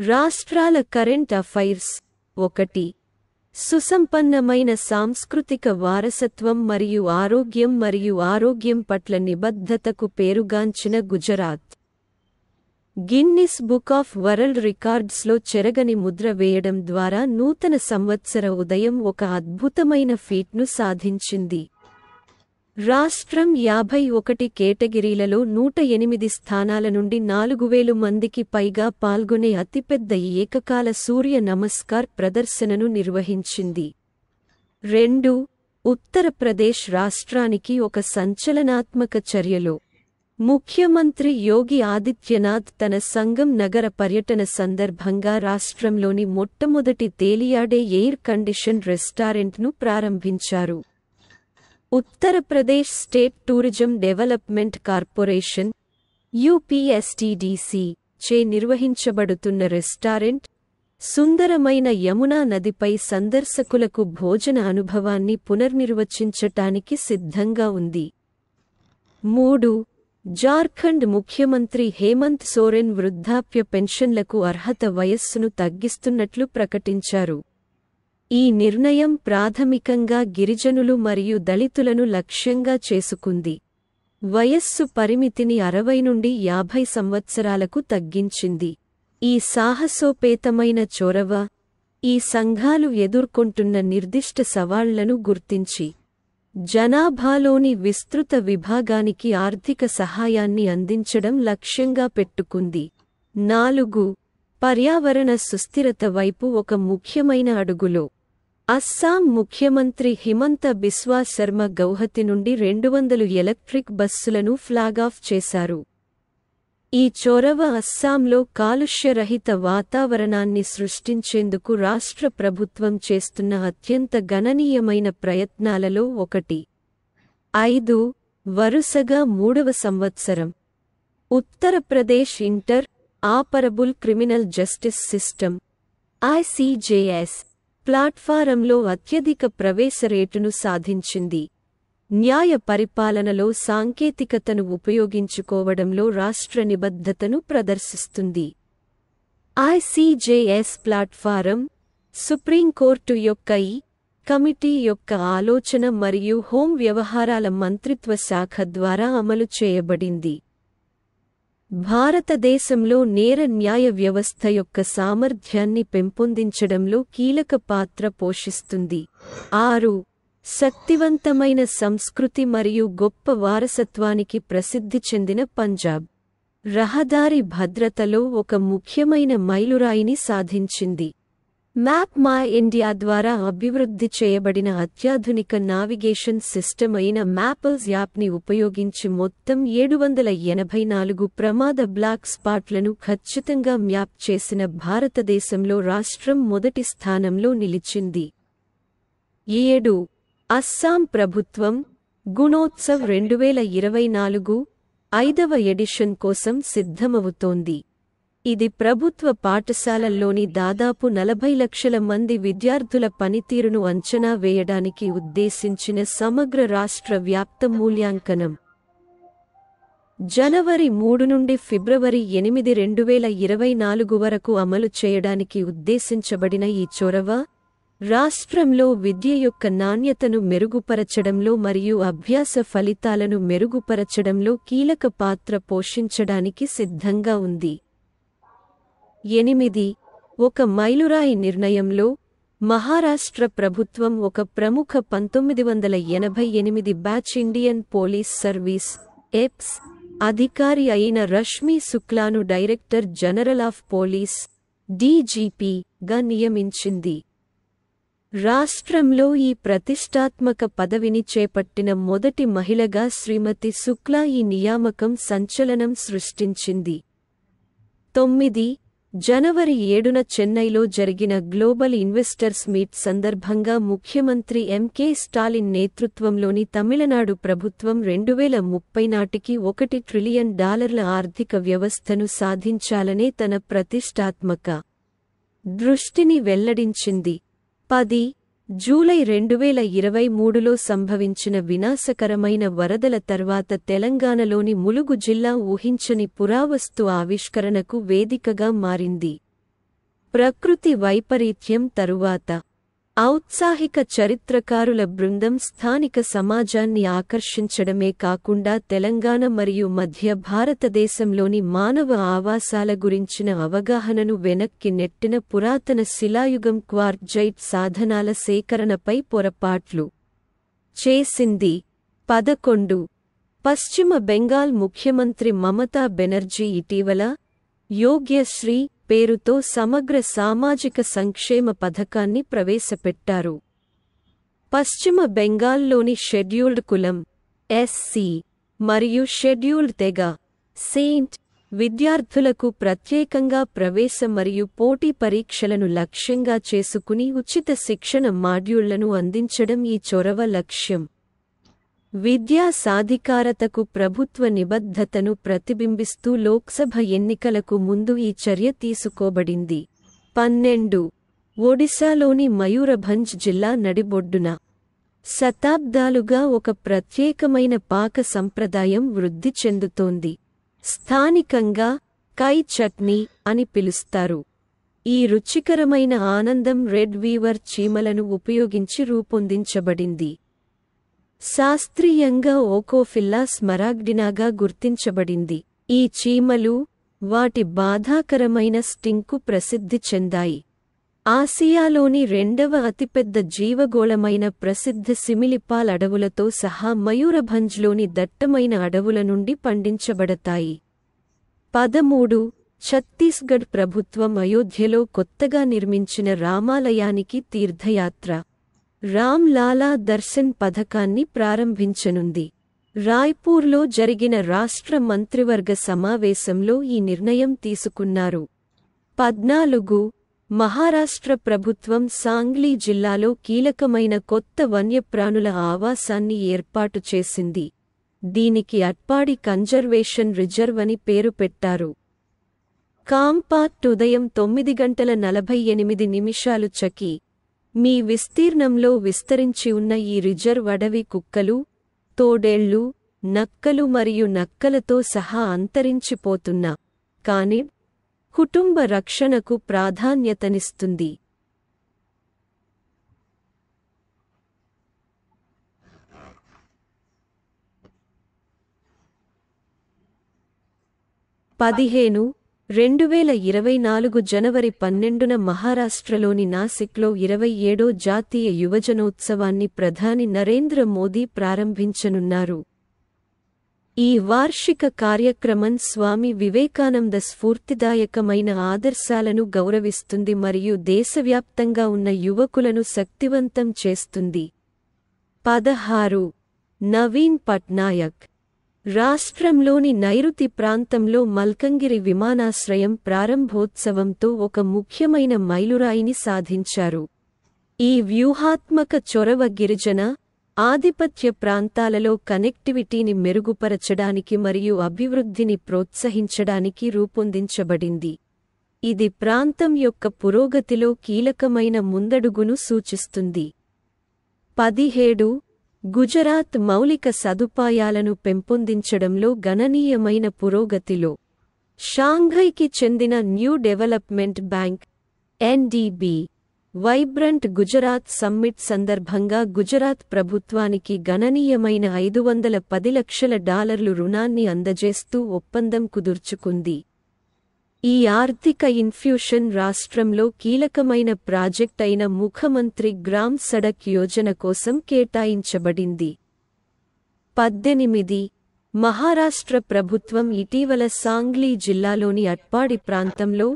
రాష్ట్రాల current affairs 1. సుసంపన్నమైన సాంస్కృతిక వారసత్వం మరియు ఆరోగ్యం పట్ల నిబద్ధతకు పేరుగాంచిన Gujarat Guinness book of world రికార్డ్స్లో చెరగని ముద్ర వేయడం ద్వారా నూతన సంవత్సర ఉదయం ఒక అద్భుతమైన ఫీట్ను సాధించింది. రాష్ట్రం 51 కేటగిరీలలో 108 స్థానాల నుండి 4000 మందికి పైగా పాల్గొనే అతిపెద్ద ఏకకాల సూర్య నమస్కార్ ప్రదర్శనను నిర్వహించింది. 2. ఉత్తరప్రదేశ్ రాష్ట్రానికి ఒక సంచలనాత్మక చర్యలో ముఖ్యమంత్రి యోగి ఆదిత్యనాథ్ తన సంగం నగర పర్యటన సందర్భంగా రాష్ట్రంలోని మొట్టమొదటి తేలియాడే ఎయిర్ కండిషన్ రెస్టారెంట్ను ప్రారంభించారు. Uttar Pradesh state tourism development corporation UPSTDC చే నిర్వహించబడుతున్న రెస్టారెంట్ సుందరమైన యమునా నదిపై సందర్శకులకు భోజన అనుభవాన్ని పునర్నిర్వచించటానికి సిద్ధంగా ఉంది. 3. జార్ఖండ్ ముఖ్యమంత్రి హేమంత్ సోరెన్ వృద్ధాప్య పెన్షన్లకు అర్హత వయస్సును తగ్గిస్తున్నట్లు ప్రకటించారు. ఈ నిర్ణయం ప్రాథమికంగా గిరిజనులు మరియు దళితులను లక్ష్యంగా చేసుకుంది. వయస్సు పరిమితిని 60 నుండి 50 సంవత్సరాలకు తగ్గించింది. ఈ సాహసోపేతమైన చొరవ ఈ సంఘాలు ఎదుర్కొంటున్న నిర్దిష్ట సవాళ్లను గుర్తించి జనాభాలోని విస్తృత విభాగానికి ఆర్థిక సహాయాన్ని అందించడం లక్ష్యంగా పెట్టుకుంది. 4. పర్యావరణ సుస్థిరత వైపు ఒక ముఖ్యమైన అడుగులో అస్సాం ముఖ్యమంత్రి హిమంత బిస్వా శర్మ గౌహతి నుండి 200 ఎలక్ట్రిక్ బస్సులను ఫ్లాగ్-ఆఫ్ చేశారు. ఈ చొరవ అస్సాంలో కాలుష్యరహిత వాతావరణాన్ని సృష్టించేందుకు రాష్ట్ర ప్రభుత్వం చేస్తున్న అత్యంత గణనీయమైన ప్రయత్నాలలో ఒకటి. 5. వరుసగా 3వ సంవత్సరం Uttar Pradesh inter operable criminal justice system ICJS ప్లాట్ఫారంలో అత్యధిక ప్రవేశ రేటును సాధించింది. న్యాయ పరిపాలనలో సాంకేతికతను ఉపయోగించుకోవడంలో రాష్ట్ర నిబద్ధతను ప్రదర్శిస్తుంది. ICJS ప్లాట్ఫారం సుప్రీంకోర్టు యొక్క ఈ కమిటీ యొక్క ఆలోచన మరియు హోం వ్యవహారాల మంత్రిత్వ శాఖ ద్వారా అమలు చేయబడింది. భారతదేశంలో నేర న్యాయ వ్యవస్థ యొక్క సామర్థ్యాన్ని పెంపొందించడంలో కీలక పాత్ర పోషిస్తుంది. 6. శక్తివంతమైన సంస్కృతి మరియు గొప్ప వారసత్వానికి ప్రసిద్ధి చెందిన పంజాబ్ రహదారి భద్రతలో ఒక ముఖ్యమైన మైలురాయిని సాధించింది. మ్యాప్ మై ఇండియా ద్వారా అభివృద్ధి చేయబడిన అత్యాధునిక నావిగేషన్ సిస్టమ్ అయిన మ్యాప్స్ యాప్ని ఉపయోగించి మొత్తం 784 ప్రమాద బ్లాక్ స్పాట్లను ఖచ్చితంగా మ్యాప్ చేసిన భారతదేశంలో రాష్ట్రం మొదటి స్థానంలో నిలిచింది. 7. అస్సాం ప్రభుత్వం గుణోత్సవ్ 2024 5వ ఎడిషన్ కోసం సిద్ధమవుతోంది. ఇది ప్రభుత్వ పాఠశాలల్లోని దాదాపు 40 లక్షల మంది విద్యార్థుల పనితీరును అంచనా వేయడానికి ఉద్దేశించిన సమగ్ర రాష్ట్ర వ్యాప్త మూల్యాంకనం. జనవరి 3 నుండి ఫిబ్రవరి 8, 2024 వరకు అమలు చేయడానికి ఉద్దేశించబడిన ఈ చొరవ రాష్ట్రంలో విద్య యొక్క నాణ్యతను మెరుగుపరచడంలో మరియు అభ్యాస ఫలితాలను మెరుగుపరచడంలో కీలక పాత్ర పోషించడానికి సిద్ధంగా ఉంది. 8. ఒక మైలురాయి నిర్ణయంలో మహారాష్ట్ర ప్రభుత్వం ఒక ప్రముఖ 1988 batch Indian police service EPS అధికారి అయిన రష్మీ శుక్లాను director general of police DGP గా నియమించింది. రాష్ట్రంలో ఈ ప్రతిష్టాత్మక పదవిని చేపట్టిన మొదటి మహిళగా శ్రీమతి శుక్లా ఈ నియామకం సంచలనం సృష్టించింది. 9. జనవరి 7న చెన్నైలో జరిగిన గ్లోబల్ ఇన్వెస్టర్స్ మీట్ సందర్భంగా ముఖ్యమంత్రి MK స్టాలిన్ నేతృత్వంలోని తమిళనాడు ప్రభుత్వం 2030 నాటికి $1 ట్రిలియన్ ఆర్థిక వ్యవస్థను సాధించాలనే తన ప్రతిష్టాత్మక దృష్టిని వెల్లడించింది. 10. జూలై 2023లో సంభవించిన వినాశకరమైన వరదల తర్వాత తెలంగాణలోని ములుగు జిల్లా ఊహించని పురావస్తు ఆవిష్కరణకు వేదికగా మారింది. ప్రకృతి వైపరీత్యం తరువాత ఔత్సాహిక చరిత్రకారుల బృందం స్థానిక సమాజాన్ని ఆకర్షించడమే కాకుండా తెలంగాణ మరియు మధ్య భారతదేశంలోని మానవ ఆవాసాల గురించిన అవగాహనను వెనక్కి నెట్టిన పురాతన శిలాయుగం క్వార్ట్జైట్ సాధనాల సేకరణపై పొరపాట్లు చేసింది. 11. పశ్చిమ బెంగాల్ ముఖ్యమంత్రి మమతా బెనర్జీ ఇటీవల యోగ్యశ్రీ పేరుతో సమగ్ర సామాజిక సంక్షేమ పథకాన్ని ప్రవేశపెట్టారు. పశ్చిమ బెంగాల్లోని షెడ్యూల్డ్ కులం ఎస్సీ మరియు షెడ్యూల్డ్ తెగ సెయింట్ విద్యార్థులకు ప్రత్యేకంగా ప్రవేశ మరియు పోటీ పరీక్షలను లక్ష్యంగా చేసుకుని ఉచిత శిక్షణ మాడ్యూళ్లను అందించడం ఈ చొరవ లక్ష్యం. విద్యా సాధికారతకు ప్రభుత్వ నిబద్ధతను ప్రతిబింబిస్తూ లోక్సభ ఎన్నికలకు ముందు ఈ చర్య తీసుకోబడింది. 12. ఒడిశాలోని మయూరభంజ్ జిల్లా నడిబొడ్డున శతాబ్దాలుగా ఒక ప్రత్యేకమైన పాక సంప్రదాయం వృద్ధి చెందుతోంది. స్థానికంగా కై చట్నీ అని పిలుస్తారు. ఈ రుచికరమైన ఆనందం రెడ్ వీవర్ చీమలను ఉపయోగించి రూపొందించబడింది. శాస్త్రీయంగా ఓకోఫిల్లా స్మరాగ్డినాగా గుర్తించబడింది. ఈ చీమలు వాటి బాధాకరమైన స్టింగ్కు ప్రసిద్ధి చెందాయి. ఆసియాలోని రెండవ అతిపెద్ద జీవగోళమైన ప్రసిద్ధ సిమిలిపాల్ అడవులతో సహా మయూరభంజ్లోని దట్టమైన అడవుల నుండి పండించబడతాయి. 13. ఛత్తీస్గఢ్ ప్రభుత్వం అయోధ్యలో కొత్తగా నిర్మించిన రామాలయానికి తీర్థయాత్ర రామ్ లాలా దర్శన్ పథకాన్ని ప్రారంభించనుంది. రాయ్పూర్లో జరిగిన రాష్ట్ర మంత్రివర్గ సమావేశంలో ఈ నిర్ణయం తీసుకున్నారు. 14. మహారాష్ట్ర ప్రభుత్వం సాంగ్లీ జిల్లాలో కీలకమైన కొత్త వన్యప్రాణుల ఆవాసాన్ని ఏర్పాటు చేసింది. దీనికి అట్పాడి కన్జర్వేషన్ రిజర్వ్ అని పేరు పెట్టారు. కాంపాక్ట్ ఉదయం 9:48 చకి. మీ విస్తీర్ణంలో విస్తరించి ఉన్న ఈ రిజర్వ్ అడవి కుక్కలు, తోడేళ్లు, నక్కలు మరియు నక్కలతో సహా అంతరించిపోతున్న కాని కుటుంబ రక్షణకు ప్రాధాన్యతనిస్తుంది. పదిహేను 2024 జనవరి 12న మహారాష్ట్రలోని నాసిక్లో 27వ జాతీయ యువజనోత్సవాన్ని ప్రధాని నరేంద్ర మోదీ ప్రారంభించనున్నారు. ఈ వార్షిక కార్యక్రమం స్వామి వివేకానంద స్ఫూర్తిదాయకమైన ఆదర్శాలను గౌరవిస్తుంది మరియు దేశవ్యాప్తంగా ఉన్న యువకులను శక్తివంతం చేస్తుంది. 16. నవీన్ పట్నాయక్ రాష్ట్రంలోని నైరుతి ప్రాంతంలో మల్కంగిరి విమానాశ్రయం ప్రారంభోత్సవంతో ఒక ముఖ్యమైన మైలురాయిని సాధించారు. ఈ వ్యూహాత్మక చొరవ గిరిజన, ఆధిపత్య ప్రాంతాలలో కనెక్టివిటీని మెరుగుపరచడానికి మరియు అభివృద్ధిని ప్రోత్సహించడానికి రూపొందించబడింది. ఇది ప్రాంతం యొక్క పురోగతిలో కీలకమైన ముందడుగును సూచిస్తుంది. 17. గుజరాత్ మౌలిక సదుపాయాలను పెంపొందించడంలో గణనీయమైన పురోగతిలో షాంఘైకి చెందిన new development bank NDB vibrant Gujarat summit సందర్భంగా గుజరాత్ ప్రభుత్వానికి గణనీయమైన $510 లక్షల రుణాన్ని అందజేస్తూ ఒప్పందం కుదుర్చుకుంది. ఈ ఆర్థిక ఇన్ఫ్యూషన్ రాష్ట్రంలో కీలకమైన ప్రాజెక్ట్ అయిన ముఖ్యమంత్రి గ్రామ్ సడక్ యోజన కోసం కేటాయించబడింది. 18. మహారాష్ట్ర ప్రభుత్వం ఇటీవల సాంగ్లీ జిల్లాలోని అట్పాడి ప్రాంతంలో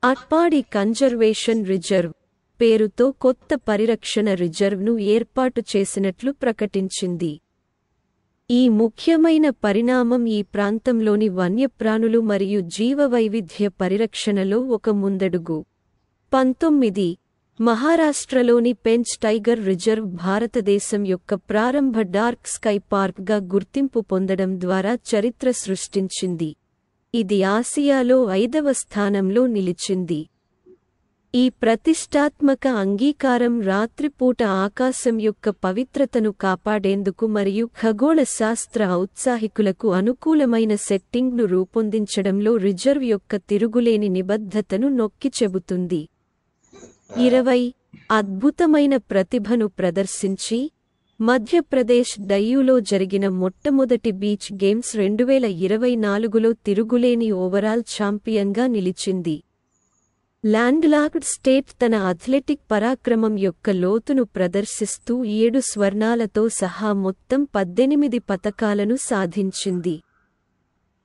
అట్పాడి కన్జర్వేషన్ రిజర్వ్ పేరుతో కొత్త పరిరక్షణ రిజర్వ్ను ఏర్పాటు చేసినట్లు ప్రకటించింది. ఈ ముఖ్యమైన పరిణామం ఈ ప్రాంతంలోని వన్యప్రాణులు మరియు జీవవైవిధ్య పరిరక్షణలో ఒక ముందడుగు. 19. మహారాష్ట్రలోని పెంచ్ టైగర్ రిజర్వ్ భారతదేశం యొక్క ప్రారంభ డార్క్ స్కై పార్క్గా గుర్తింపు పొందడం ద్వారా చరిత్ర సృష్టించింది. ఇది ఆసియాలో 5వ స్థానంలో నిలిచింది. ఈ ప్రతిష్టాత్మక అంగీకారం రాత్రిపూట ఆకాశం యొక్క పవిత్రతను కాపాడేందుకు మరియు ఖగోళ శాస్త్ర ఔత్సాహికులకు అనుకూలమైన సెట్టింగ్ను రూపొందించడంలో రిజర్వ్ యొక్క తిరుగులేని నిబద్ధతను నొక్కి చెబుతుంది. 20 అద్భుతమైన ప్రతిభను ప్రదర్శించి మధ్యప్రదేశ్ డయ్యూలో జరిగిన మొట్టమొదటి బీచ్ గేమ్స్ 2024లో తిరుగులేని ఓవరాల్ ఛాంపియన్గా నిలిచింది. ల్యాండ్లాక్డ్ స్టేట్ తన అథ్లెటిక్ పరాక్రమం యొక్క లోతును ప్రదర్శిస్తూ 7 స్వర్ణాలతో సహా మొత్తం 18 పతకాలను సాధించింది.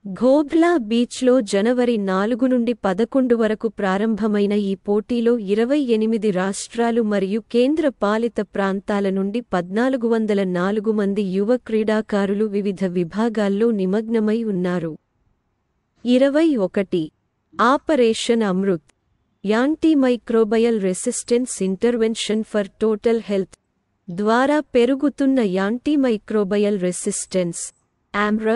ఘోఘ్లా బీచ్లో జనవరి 4 నుండి 11 వరకు ప్రారంభమైన ఈ పోటీలో 28 రాష్ట్రాలు మరియు కేంద్ర పాలిత ప్రాంతాల నుండి 1404 మంది యువ క్రీడాకారులు వివిధ విభాగాల్లో నిమగ్నమై ఉన్నారు. 21 operation Amrit antimicrobial resistance intervention for total health ద్వారా పెరుగుతున్న యాంటీమైక్రోబయల్ రెసిస్టెన్స్ ఆమ్ర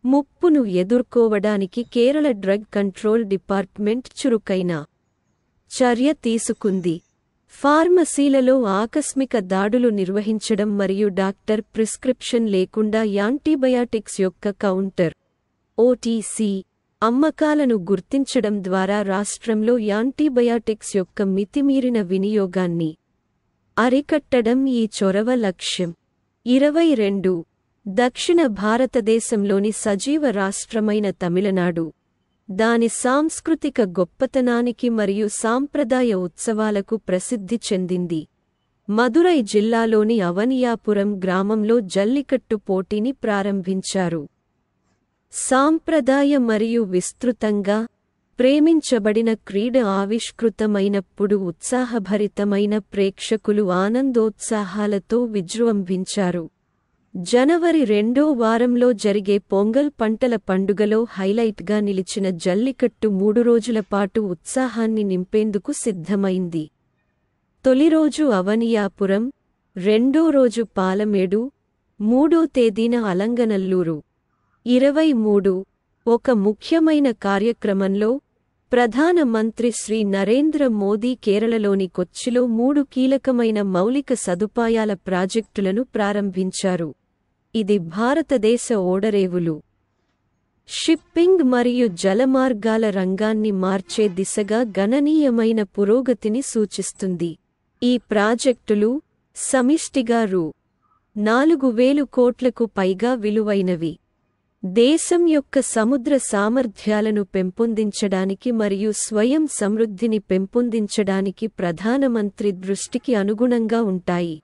ముప్పును ఎదుర్కోవడానికి కేరళ డ్రగ్ కంట్రోల్ డిపార్ట్మెంట్ చురుకైన చర్య తీసుకుంది. ఫార్మసీలలో ఆకస్మిక దాడులు నిర్వహించడం మరియు డాక్టర్ ప్రిస్క్రిప్షన్ లేకుండా యాంటీబయాటిక్స్ యొక్క కౌంటర్ ఓటీసీ అమ్మకాలను గుర్తించడం ద్వారా రాష్ట్రంలో యాంటీబయాటిక్స్ యొక్క మితిమీరిన వినియోగాన్ని అరికట్టడం ఈ చొరవ లక్ష్యం. 22 దక్షిణ భారతదేశంలోని సజీవ రాష్ట్రమైన తమిళనాడు దాని సాంస్కృతిక గొప్పతనానికి మరియు సాంప్రదాయ ఉత్సవాలకు ప్రసిద్ధి చెందింది. మదురై జిల్లాలోని అవనియాపురం గ్రామంలో జల్లికట్టు పోటీని ప్రారంభించారు. సాంప్రదాయ మరియు విస్తృతంగా ప్రేమించబడిన క్రీడ ఆవిష్కృతమైనప్పుడు ఉత్సాహభరితమైన ప్రేక్షకులు ఆనందోత్సాహాలతో విజృంభించారు. జనవరి 2వ వారంలో జరిగే పొంగల్ పంటల పండుగలో హైలైట్గా నిలిచిన జల్లికట్టు 3 రోజుల పాటు ఉత్సాహాన్ని నింపేందుకు సిద్ధమైంది. తొలి రోజు అవనియాపురం, రెండో రోజు పాలమేడు, 3వ తేదీన అలంగనల్లూరు. 23 ఒక ముఖ్యమైన కార్యక్రమంలో ప్రధాన మంత్రి శ్రీ నరేంద్ర మోదీ కేరళలోని కొచ్చిలో 3 కీలకమైన మౌలిక సదుపాయాల ప్రాజెక్టులను ప్రారంభించారు. ఇది భారతదేశ ఓడరేవులు, షిప్పింగ్ మరియు జలమార్గాల రంగాన్ని మార్చే దిశగా గణనీయమైన పురోగతిని సూచిస్తుంది. ఈ ప్రాజెక్టులు సమిష్టిగా రూ. 4,000 కోట్లకు పైగా విలువైనవి. దేశం యొక్క సముద్ర సామర్థ్యాలను పెంపొందించడానికి మరియు స్వయం సమృద్ధిని పెంపొందించడానికి ప్రధానమంత్రి దృష్టికి అనుగుణంగా ఉంటాయి.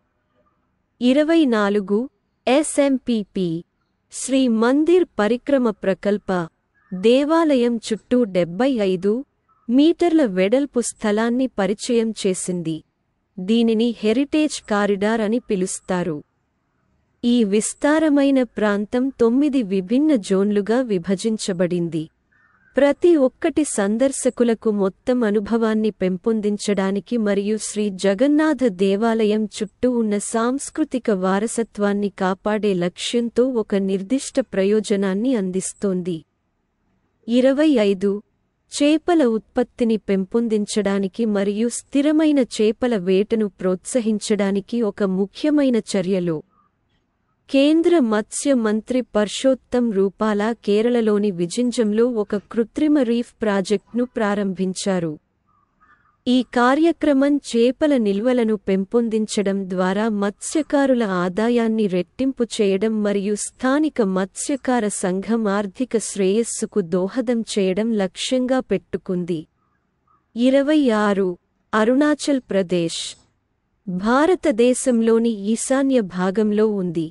24 ఎస్ఎంపీపీ శ్రీ మందిర్ పరిక్రమ ప్రకల్ప దేవాలయం చుట్టూ 75 మీటర్ల వెడల్పు స్థలాన్ని పరిచయం చేసింది. దీనిని హెరిటేజ్ కారిడార్ అని పిలుస్తారు. ఈ విస్తారమైన ప్రాంతం 9 విభిన్న జోన్లుగా విభజించబడింది. ప్రతి ఒక్కటి సందర్శకులకు మొత్తం అనుభవాన్ని పెంపొందించడానికి మరియు శ్రీ జగన్నాథ దేవాలయం చుట్టూ ఉన్న సాంస్కృతిక వారసత్వాన్ని కాపాడే లక్ష్యంతో ఒక నిర్దిష్ట ప్రయోజనాన్ని అందిస్తోంది. 25 చేపల ఉత్పత్తిని పెంపొందించడానికి మరియు స్థిరమైన చేపల వేటను ప్రోత్సహించడానికి ఒక ముఖ్యమైన చర్యలో కేంద్ర మత్స్య మంత్రి పర్షోత్తం రూపాలా కేరళలోని విజింజంలో ఒక కృత్రిమ రీఫ్ ప్రాజెక్ట్ను ప్రారంభించారు. ఈ కార్యక్రమం చేపల నిల్వలను పెంపొందించడం ద్వారా మత్స్యకారుల ఆదాయాన్ని రెట్టింపు చేయడం మరియు స్థానిక మత్స్యకార సంఘం ఆర్థిక శ్రేయస్సుకు దోహదం చేయడం లక్ష్యంగా పెట్టుకుంది. 26 అరుణాచల్ ప్రదేశ్ భారతదేశంలోని ఈశాన్య భాగంలో ఉంది.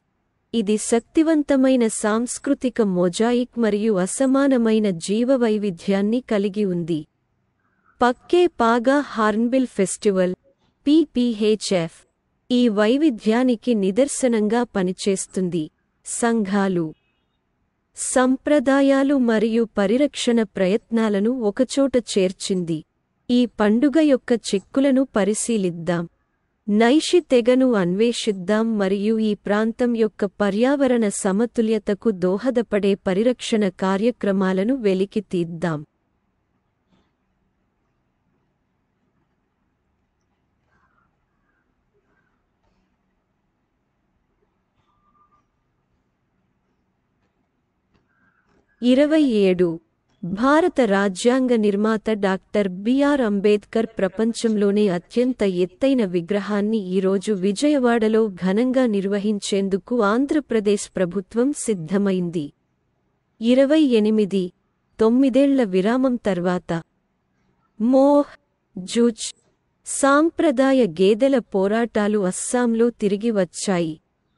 ఇది శక్తివంతమైన సాంస్కృతిక మొజాయిక్ మరియు అసమానమైన జీవవైవిధ్యాన్ని కలిగి ఉంది. పక్కే పాగా హార్న్బిల్ ఫెస్టివల్ (PPHF) ఈ వైవిధ్యానికి నిదర్శనంగా పనిచేస్తుంది. సంఘాలు, సంప్రదాయాలు మరియు పరిరక్షణ ప్రయత్నాలను ఒకచోట చేర్చింది. ఈ పండుగ యొక్క చిక్కులను పరిశీలిద్దాం. నైషి తెగను అన్వేషిద్దాం మరియు ఈ ప్రాంతం యొక్క పర్యావరణ సమతుల్యతకు దోహదపడే పరిరక్షణ కార్యక్రమాలను వెలికి తీద్దాం. 27 భారత రాజ్యాంగ నిర్మాత డాక్టర్ బిఆర్ అంబేద్కర్ ప్రపంచంలోనే అత్యంత ఎత్తైన విగ్రహాన్ని ఈరోజు విజయవాడలో ఘనంగా నిర్వహించేందుకు ఆంధ్రప్రదేశ్ ప్రభుత్వం సిద్ధమైంది. 28 9 విరామం తర్వాత మోహ్ జూజ్ సాంప్రదాయ గేదెల పోరాటాలు అస్సాంలో తిరిగి వచ్చాయి.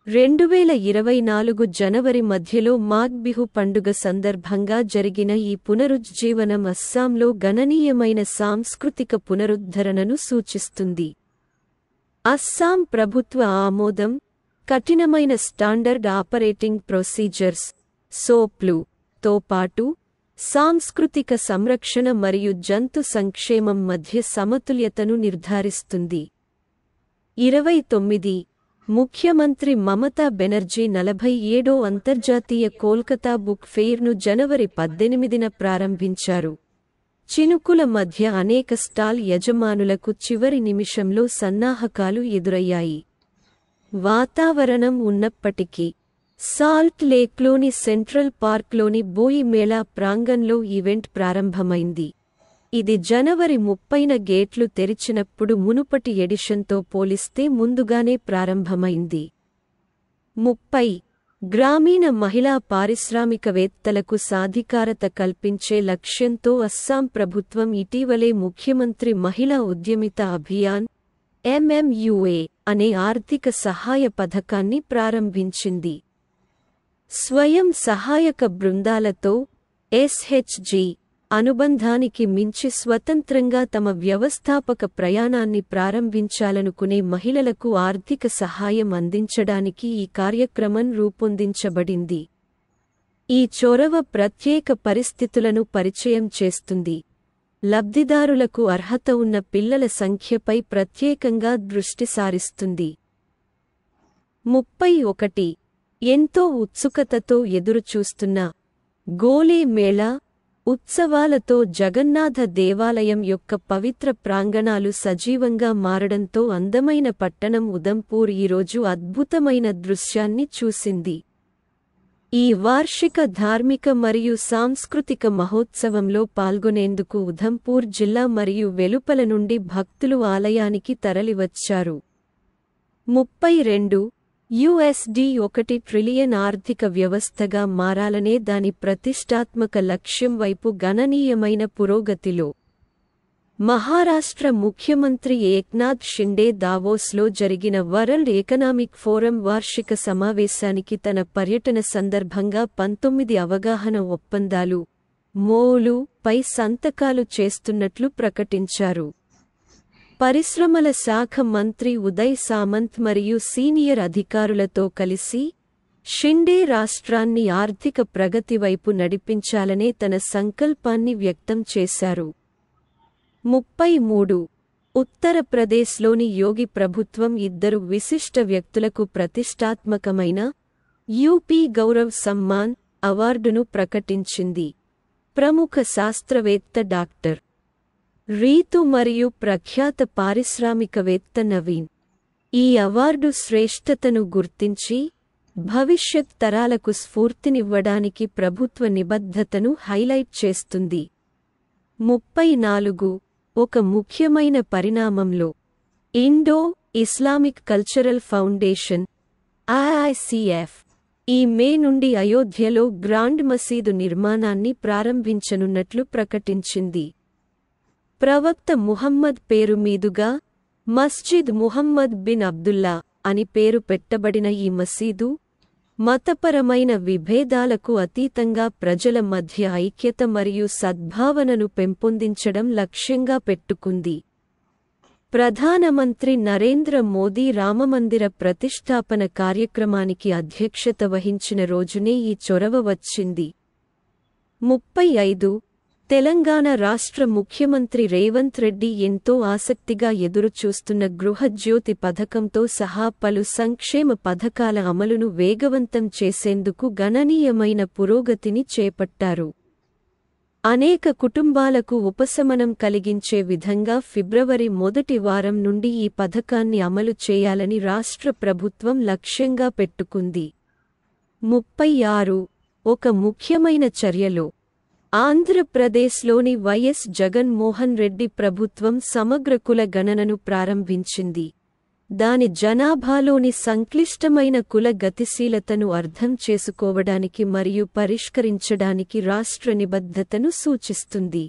2024 జనవరి మధ్యలో మాఘ్ బిహు పండుగ సందర్భంగా జరిగిన ఈ పునరుజ్జీవనం అస్సాంలో గణనీయమైన సాంస్కృతిక పునరుద్ధరణను సూచిస్తుంది. అస్సాం ప్రభుత్వ ఆమోదం, కఠినమైన స్టాండర్డ్ ఆపరేటింగ్ ప్రొసీజర్స్ SOPలు తో పాటు సాంస్కృతిక సంరక్షణ మరియు జంతు సంక్షేమం మధ్య సమతుల్యతను నిర్ధారిస్తుంది. 29 ముఖ్యమంత్రి మమతా బెనర్జీ 47వ అంతర్జాతీయ కోల్కతా బుక్ ఫెయిర్ను జనవరి 18న ప్రారంభించారు. చినుకుల మధ్య అనేక స్టాల్ యజమానులకు చివరి నిమిషంలో సన్నాహకాలు ఎదురయ్యాయి. వాతావరణం ఉన్నప్పటికీ సాల్ట్ లేక్లోని సెంట్రల్ పార్క్లోని బోయి మేళా ప్రాంగణంలో ఈవెంట్ ప్రారంభమైంది. ఇది జనవరి 30న గేట్లు తెరిచినప్పుడు మునుపటి ఎడిషన్తో పోలిస్తే ముందుగానే ప్రారంభమైంది. 30 గ్రామీణ మహిళా పారిశ్రామికవేత్తలకు సాధికారత కల్పించే లక్ష్యంతో అస్సాం ప్రభుత్వం ఇటీవలే ముఖ్యమంత్రి మహిళా ఉద్యమిత అభియాన్ MMUA అనే ఆర్థిక సహాయ పథకాన్ని ప్రారంభించింది. స్వయం సహాయక బృందాలతో SHG అనుబంధానికి మించి స్వతంత్రంగా తమ వ్యవస్థాపక ప్రయాణాన్ని ప్రారంభించాలనుకునే మహిళలకు ఆర్థిక సహాయం అందించడానికి ఈ కార్యక్రమం రూపొందించబడింది. ఈ చొరవ ప్రత్యేక పరిస్థితులను పరిచయం చేస్తుంది, లబ్ధిదారులకు అర్హత ఉన్న పిల్లల సంఖ్యపై ప్రత్యేకంగా దృష్టి సారిస్తుంది. 31 ఎంతో ఉత్సుకతతో ఎదురుచూస్తున్న గోలే మేళా ఉత్సవాలతో జగన్నాథ దేవాలయం యొక్క పవిత్ర ప్రాంగణాలు సజీవంగా మారడంతో అందమైన పట్టణం ఉదంపూర్ ఈరోజు అద్భుతమైన దృశ్యాన్ని చూసింది. ఈ వార్షిక ధార్మిక మరియు సాంస్కృతిక మహోత్సవంలో పాల్గొనేందుకు ఉధంపూర్ జిల్లా మరియు వెలుపల నుండి భక్తులు ఆలయానికి తరలివచ్చారు. 32 $1 ట్రిలియన్ ఆర్థిక వ్యవస్థగా మారాలనే దాని ప్రతిష్టాత్మక లక్ష్యం వైపు గణనీయమైన పురోగతిలో మహారాష్ట్ర ముఖ్యమంత్రి ఏక్నాథ్ షిండే దావోస్లో జరిగిన వరల్డ్ ఎకనామిక్ ఫోరం వార్షిక సమావేశానికి తన పర్యటన సందర్భంగా 19 అవగాహన ఒప్పందాలు MOUలు పై సంతకాలు చేస్తున్నట్లు ప్రకటించారు. పరిశ్రమల శాఖ మంత్రి ఉదయ్ సామంత్ మరియు సీనియర్ అధికారులతో కలిసి షిండే రాష్ట్రాన్ని ఆర్థిక ప్రగతి వైపు నడిపించాలనే తన సంకల్పాన్ని వ్యక్తం చేశారు. 33 ఉత్తరప్రదేశ్లోని యోగి ప్రభుత్వం 2 విశిష్ట వ్యక్తులకు ప్రతిష్టాత్మకమైన యూపీ గౌరవ్ సమ్మాన్ అవార్డును ప్రకటించింది. ప్రముఖ శాస్త్రవేత్త డాక్టర్ రీతు మరియు ప్రఖ్యాత పారిశ్రామికవేత్త నవీన్. ఈ అవార్డు శ్రేష్ఠతను గుర్తించి భవిష్యత్ తరాలకు స్ఫూర్తినివ్వడానికి ప్రభుత్వ నిబద్ధతను హైలైట్ చేస్తుంది. 34 ఒక ముఖ్యమైన పరిణామంలో Indo Islamic cultural foundation IICF ఈ మే నుండి అయోధ్యలో గ్రాండ్ మసీదు నిర్మాణాన్ని ప్రారంభించనున్నట్లు ప్రకటించింది. ప్రవక్త ముహమ్మద్ పేరు మీదుగా మస్జిద్ ముహమ్మద్ బిన్ అబ్దుల్లా అని పేరు పెట్టబడిన ఈ మసీదు మతపరమైన విభేదాలకు అతీతంగా ప్రజల మధ్య ఐక్యత మరియు సద్భావనను పెంపొందించడం లక్ష్యంగా పెట్టుకుంది. ప్రధానమంత్రి నరేంద్ర మోదీ రామమందిర ప్రతిష్ఠాపన కార్యక్రమానికి అధ్యక్షత వహించిన రోజునే ఈ చొరవ వచ్చింది. 35 తెలంగాణ రాష్ట్ర ముఖ్యమంత్రి రేవంత్ రెడ్డి ఎంతో ఆసక్తిగా ఎదురుచూస్తున్న గృహజ్యోతి పథకంతో సహా పలు సంక్షేమ పథకాల అమలును వేగవంతం చేసేందుకు గణనీయమైన పురోగతిని చేపట్టారు. అనేక కుటుంబాలకు ఉపశమనం కలిగించే విధంగా ఫిబ్రవరి మొదటి వారం నుండి ఈ పథకాన్ని అమలు చేయాలని రాష్ట్ర ప్రభుత్వం లక్ష్యంగా పెట్టుకుంది. 36 ఒక ముఖ్యమైన చర్యలో ఆంధ్రప్రదేశ్లోని వైఎస్ జగన్మోహన్ రెడ్డి ప్రభుత్వం సమగ్ర కుల గణనను ప్రారంభించింది. దాని జనాభాలోని సంక్లిష్టమైన కుల గతిశీలతను అర్థం చేసుకోవడానికి మరియు పరిష్కరించడానికి రాష్ట్ర నిబద్ధతను సూచిస్తుంది.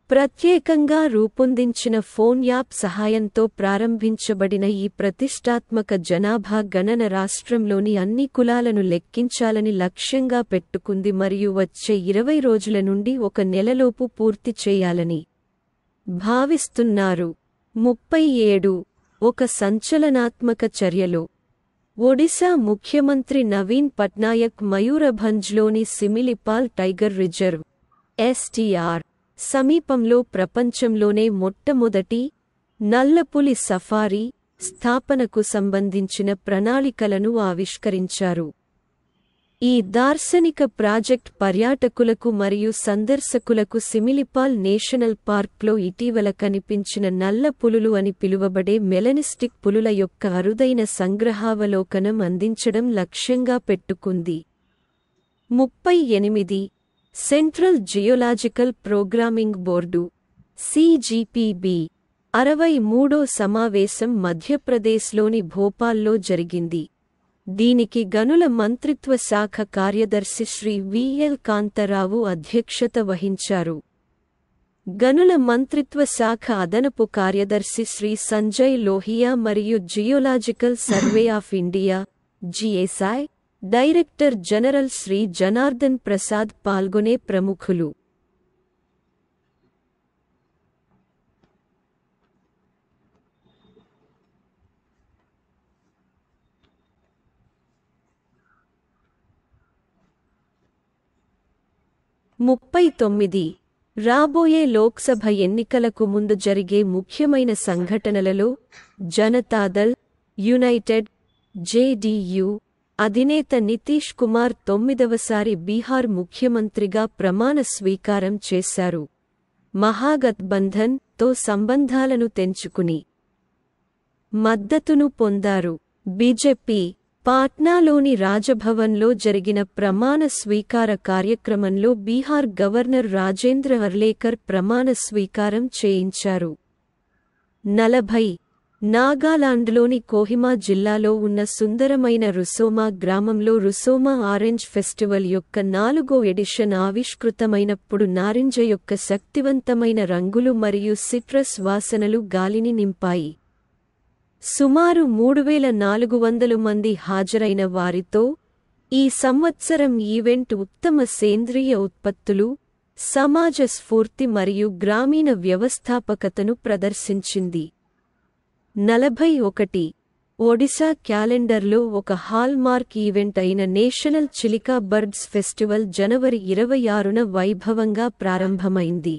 ప్రత్యేకంగా రూపొందించిన ఫోన్ యాప్ సహాయంతో ప్రారంభించబడిన ఈ ప్రతిష్టాత్మక జనాభా గణన రాష్ట్రంలోని అన్ని కులాలను లెక్కించాలని లక్ష్యంగా పెట్టుకుంది మరియు వచ్చే 20 రోజుల నుండి 1 నెలలోపు పూర్తి చేయాలని భావిస్తున్నారు. 37 ఒక సంచలనాత్మక చర్యలో ఒడిశా ముఖ్యమంత్రి నవీన్ పట్నాయక్ మయూరభంజ్లోని సిమిలిపాల్ టైగర్ రిజర్వ్ (STR) సమీపంలో ప్రపంచంలోనే మొట్టమొదటి నల్లపులి సఫారీ స్థాపనకు సంబంధించిన ప్రణాళికలను ఆవిష్కరించారు. ఈ దార్శనిక ప్రాజెక్ట్ పర్యాటకులకు మరియు సందర్శకులకు సిమిలిపాల్ నేషనల్ పార్క్లో ఇటీవల కనిపించిన నల్ల పులులు అని పిలువబడే మెలనిస్టిక్ పులుల యొక్క అరుదైన సంగ్రహావలోకనం అందించడం లక్ష్యంగా పెట్టుకుంది. 38 central geological programming board (CGPB) 63వ సమావేశం మధ్యప్రదేశ్లోని భోపాల్లో జరిగింది. దీనికి గనుల మంత్రిత్వ శాఖ కార్యదర్శి శ్రీ విఎల్ కాంతారావు అధ్యక్షత వహించారు. గనుల మంత్రిత్వ శాఖ అదనపు కార్యదర్శి శ్రీ సంజయ్ లోహియా మరియు geological survey of India (GSI) director general Shri Janardhan Prasad పాల్గొనే ప్రముఖులు. రాబోయే లోక్సభ ఎన్నికలకు ముందు జరిగే ముఖ్యమైన సంఘటనలలో జనతాదళ్ యునైటెడ్ (JDU) అధినేత నితీష్ కుమార్ 9వసారి బీహార్ ముఖ్యమంత్రిగా ప్రమాణ స్వీకారం చేశారు. మహాగఠబంధన్ తో సంబంధాలను తెంచుకుని మద్దతును పొందారు. బీజేపీ పాట్నాలోని రాజభవన్లో జరిగిన ప్రమాణ స్వీకార కార్యక్రమంలో బీహార్ గవర్నర్ రాజేంద్ర అర్లేకర్ ప్రమాణ స్వీకారం చేయించారు. 40 నాగాలాండ్లోని కోహిమా జిల్లాలో ఉన్న సుందరమైన రుసోమా గ్రామంలో రుసోమా ఆరెంజ్ ఫెస్టివల్ యొక్క 4వ ఎడిషన్ ఆవిష్కృతమైనప్పుడు నారింజ యొక్క శక్తివంతమైన రంగులు మరియు సిట్రస్ వాసనలు గాలిని నింపాయి. సుమారు 3400 మంది హాజరైన వారితో ఈ సంవత్సరం ఈవెంట్ ఉత్తమ సేంద్రియ ఉత్పత్తులు, సమాజ స్ఫూర్తి మరియు గ్రామీణ వ్యవస్థాపకతను ప్రదర్శించింది. 41 ఒడిశా క్యాలెండర్లో ఒక హాల్మార్క్ ఈవెంట్ అయిన నేషనల్ చిలికా బర్డ్స్ ఫెస్టివల్ జనవరి 26న వైభవంగా ప్రారంభమైంది.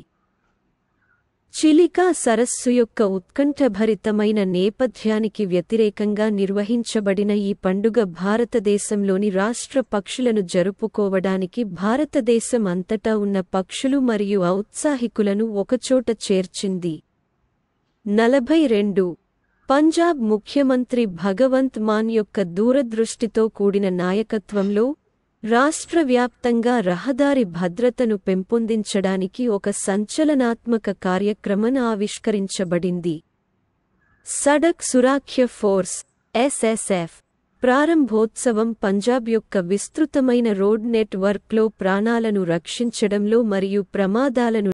చిలికా సరస్సు యొక్క ఉత్కంఠభరితమైన నేపథ్యానికి వ్యతిరేకంగా నిర్వహించబడిన ఈ పండుగ భారతదేశంలోని రాష్ట్ర పక్షులను జరుపుకోవడానికి భారతదేశం అంతటా ఉన్న పక్షులు మరియు ఔత్సాహికులను ఒకచోట చేర్చింది. 42 పంజాబ్ ముఖ్యమంత్రి భగవంత్ మాన్ యొక్క దూరదృష్టితో కూడిన నాయకత్వంలో రాష్ట్రవ్యాప్తంగా రహదారి భద్రతను పెంపొందించడానికి ఒక సంచలనాత్మక కార్యక్రమం ఆవిష్కరించబడింది. సడక్ సురాఖ్య ఫోర్స్ (SSF) ప్రారంభోత్సవం పంజాబ్ యొక్క విస్తృతమైన రోడ్ నెట్వర్క్లో ప్రాణాలను రక్షించడంలో మరియు ప్రమాదాలను